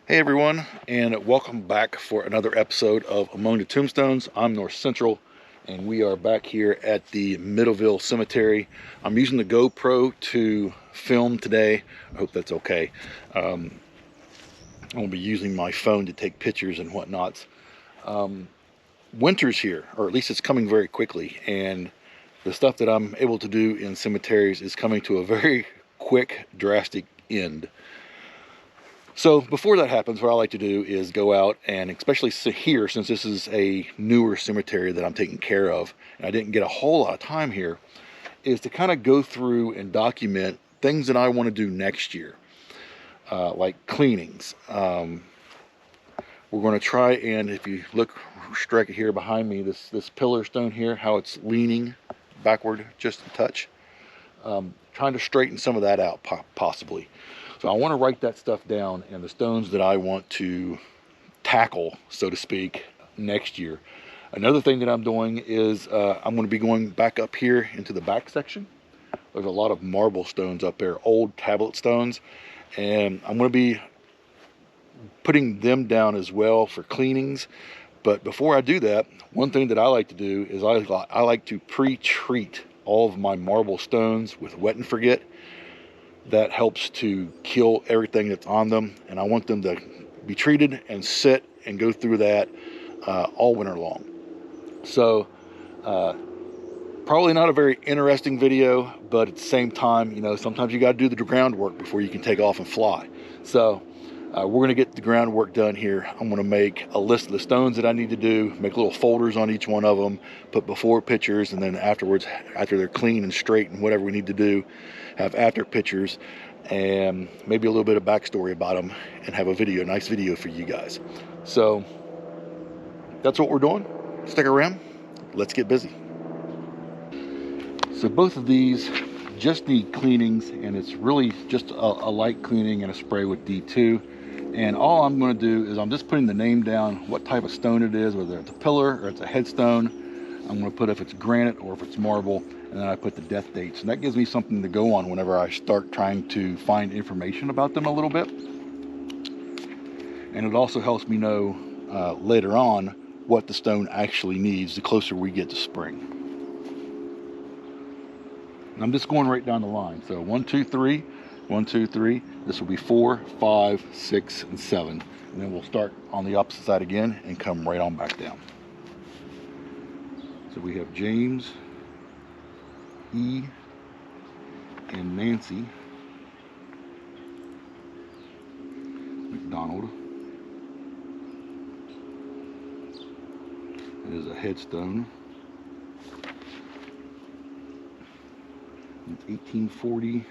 Hey everyone, and welcome back for another episode of Among the Tombstones. I'm North Central, and we are back here at the Middleville Cemetery. I'm using the GoPro to film today. I hope that's okay. I'm going to be using my phone to take pictures and whatnots. Winter's here, or at least it's coming very quickly, and the stuff that I'm able to do in cemeteries is coming to a very quick, drastic end. So before that happens, what I like to do is go out and, especially here, since this is a newer cemetery that I'm taking care of, and I didn't get a whole lot of time here, is to kind of go through and document things that I want to do next year, like cleanings. We're going to try, and if you look, strike it here behind me, this pillar stone here, how it's leaning backward just a touch. Trying to straighten some of that out possibly. So I want to write that stuff down and the stones that I want to tackle, so to speak, next year. Another thing that I'm doing is I'm going to be going back up here into the back section. There's a lot of marble stones up there, old tablet stones, and I'm going to be putting them down as well for cleanings. But before I do that, one thing that I like to do is I like to pre-treat all of my marble stones with wet and forget. That helps to kill everything that's on them, and I want them to be treated and sit and go through that all winter long. So probably not a very interesting video, but at the same time, you know, sometimes you got to do the groundwork before you can take off and fly. So we're going to get the groundwork done here. I'm going to make a list of the stones that I need to do, make little folders on each one of them, put before pictures, and then afterwards, after they're clean and straight and whatever we need to do, have after pictures and maybe a little bit of backstory about them, and have a nice video for you guys. So that's what we're doing. Stick around. Let's get busy. So both of these just need cleanings, and it's really just a light cleaning and a spray with D2. And all I'm going to do is I'm just putting the name down, what type of stone it is, whether it's a pillar or it's a headstone. I'm going to put if it's granite or if it's marble, and then I put the death dates. And that gives me something to go on whenever I start trying to find information about them a little bit. And it also helps me know later on what the stone actually needs the closer we get to spring. And I'm just going right down the line. So 1, 2, 3, 1, 2, 3. This will be 4, 5, 6, and 7. And then we'll start on the opposite side again and come right on back down. So we have James, E, and Nancy McDonald. It is a headstone. It's 1840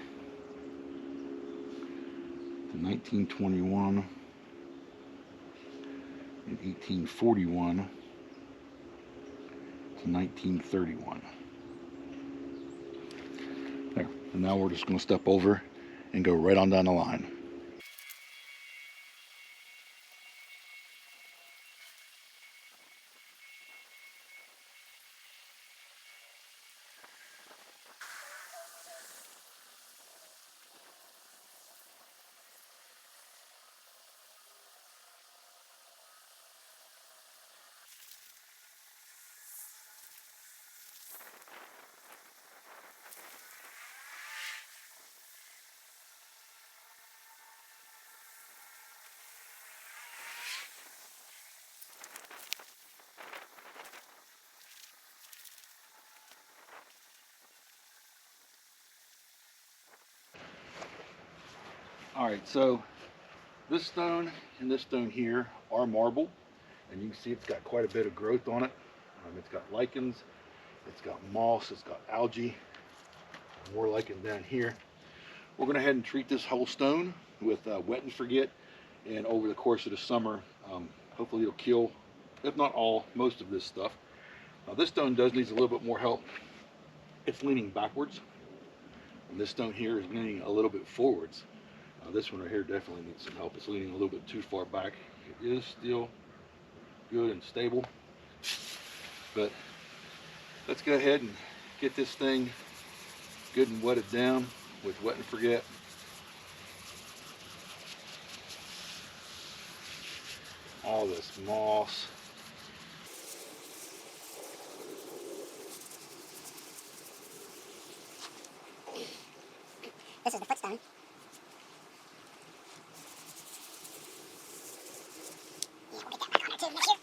to 1921 and 1841 to 1931. There. And now we're just going to step over and go right on down the line. Alright, so this stone and this stone here are marble, and you can see it's got quite a bit of growth on it. It's got lichens, it's got moss, it's got algae, more lichen down here. We're going to head and treat this whole stone with wet and forget, and over the course of the summer, hopefully it'll kill, if not all, most of this stuff. Now this stone does need a little bit more help. It's leaning backwards, and this stone here is leaning a little bit forwards. This one right here definitely needs some help. It's leaning a little bit too far back. It is still good and stable, but let's go ahead and get this thing good and wetted down with wet and forget. all this moss. This is the footstone. Yeah, we'll get that back on there too next year.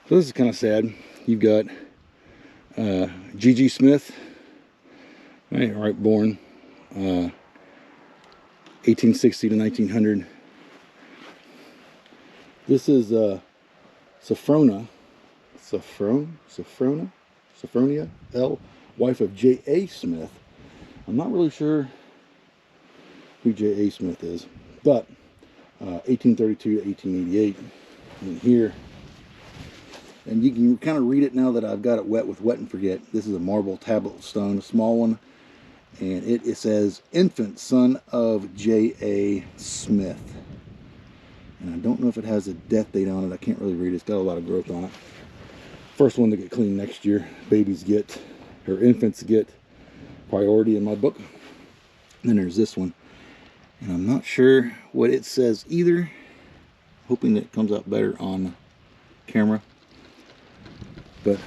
So this is kind of sad. You've got G.G. Smith, right, born 1860 to 1900. This is Sophronia L, wife of J.A. Smith. I'm not really sure who J.A. Smith is, but 1832 to 1888. And here, and you can kind of read it now that I've got it wet with Wet and Forget. This is a marble tablet stone, a small one, and it says, infant son of J.A. Smith. And I don't know if it has a death date on it. I can't really read it. It's got a lot of growth on it. First one to get cleaned next year. Babies get, or infants get, priority in my book. And then there's this one. And I'm not sure what it says either. Hoping that it comes out better on camera. But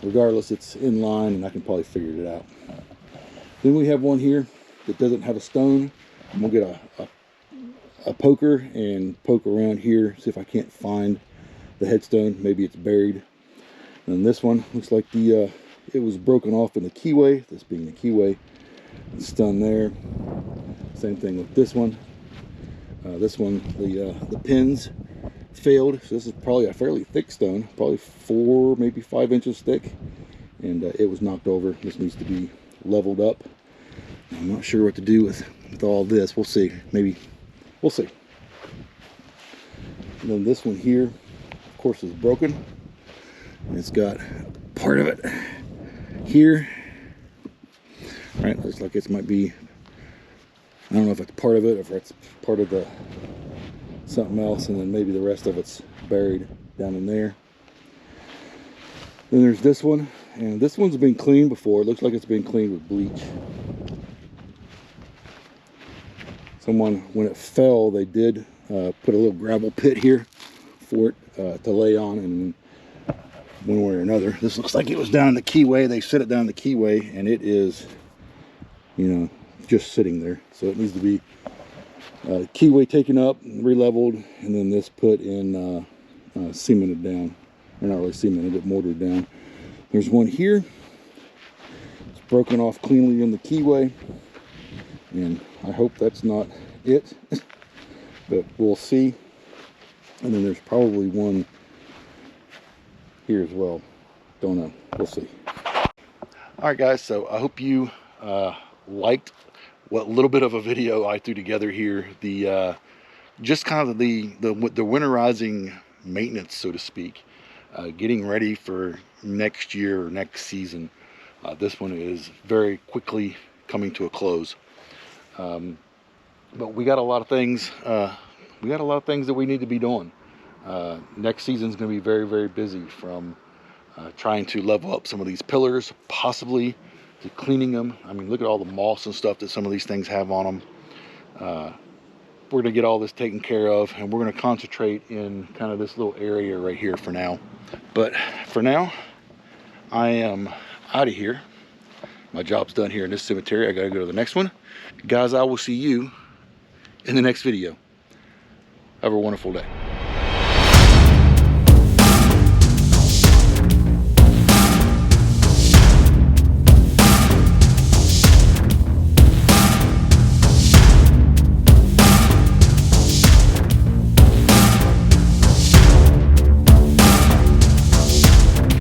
regardless, it's in line and I can probably figure it out. Then we have one here that doesn't have a stone. I'm gonna get a poker and poke around here, see if I can't find the headstone. Maybe it's buried. And this one looks like it was broken off in the keyway, this being the keyway. It's done there. Same thing with this one. This one, the pins failed, so this is probably a fairly thick stone, probably 4, maybe 5 inches thick, and it was knocked over. This needs to be leveled up. I'm not sure what to do with all this. We'll see. Maybe we'll see. And then this one here, of course, is broken. And it's got part of it here. Right, looks like it might be, I don't know if it's part of it, or if it's part of the something else, and then maybe the rest of it's buried down in there. Then there's this one, and this one's been cleaned before. It looks like it's been cleaned with bleach. Someone, when it fell, they did put a little gravel pit here for it to lay on, and one way or another, this looks like it was down in the keyway. They set it down the keyway, and it is, you know, just sitting there. So it needs to be keyway taken up, re-leveled, and then this put in cemented down. Or not really cemented, but mortared down. There's one here. It's broken off cleanly in the keyway, and I hope that's not it, but we'll see. And then there's probably one here as well. Don't know. We'll see. All right, guys, so I hope you liked what little bit of a video I threw together here. The just kind of the winterizing maintenance, so to speak, getting ready for next year or next season. This one is very quickly coming to a close, but we got a lot of things. We got a lot of things that we need to be doing. Next season is going to be very, very busy, from trying to level up some of these pillars, possibly to cleaning them. I mean, look at all the moss and stuff that some of these things have on them. We're going to get all this taken care of, and we're going to concentrate in kind of this little area right here for now. But for now, I am out of here. My job's done here in this cemetery. I got to go to the next one. Guys, I will see you in the next video. Have a wonderful day.